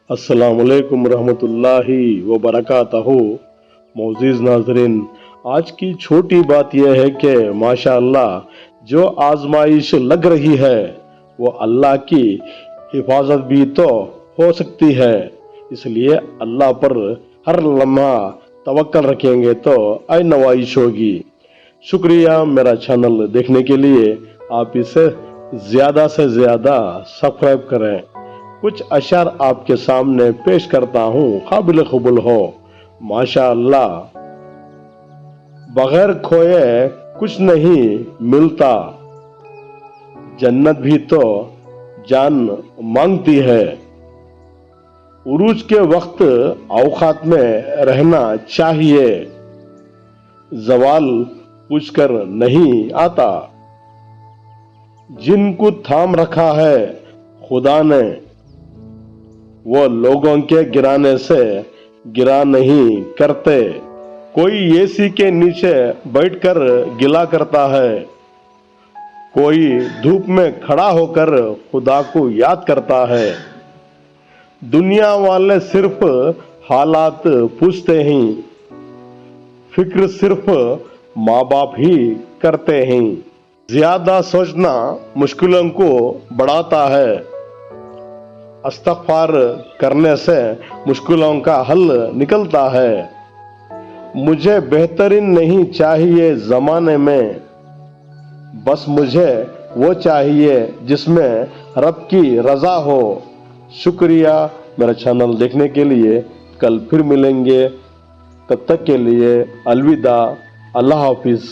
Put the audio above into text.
अस्सलामुअलैकुम रहमतुल्लाहि व बरकातहू। मोअज़्ज़िज़ नाज़रीन, आज की छोटी बात यह है कि माशाअल्लाह जो आजमाइश लग रही है वो अल्लाह की हिफाजत भी तो हो सकती है। इसलिए अल्लाह पर हर लम्हा तवक्कल रखेंगे तो आई नवाइश होगी। शुक्रिया मेरा चैनल देखने के लिए। आप इसे ज़्यादा से ज़्यादा सब्सक्राइब करें। कुछ अशआर आपके सामने पेश करता हूँ, काबिल कबूल हो। माशाअल्लाह, बगैर खोए कुछ नहीं मिलता, जन्नत भी तो जान मांगती है। उरूज के वक्त औकात में रहना चाहिए, जवाल पूछकर नहीं आता। जिनको थाम रखा है खुदा ने, वो लोगों के गिराने से गिरा नहीं करते। कोई एसी के नीचे बैठकर गिला करता है, कोई धूप में खड़ा होकर खुदा को याद करता है। दुनिया वाले सिर्फ हालात पूछते हैं, फिक्र सिर्फ माँ बाप ही करते हैं। ज्यादा सोचना मुश्किलों को बढ़ाता है, इस्तग़फ़ार करने से मुश्किलों का हल निकलता है। मुझे बेहतरीन नहीं चाहिए ज़माने में, बस मुझे वो चाहिए जिसमें रब की रज़ा हो। शुक्रिया मेरा चैनल देखने के लिए। कल फिर मिलेंगे, तब तक के लिए अलविदा, अल्लाह हाफिज़।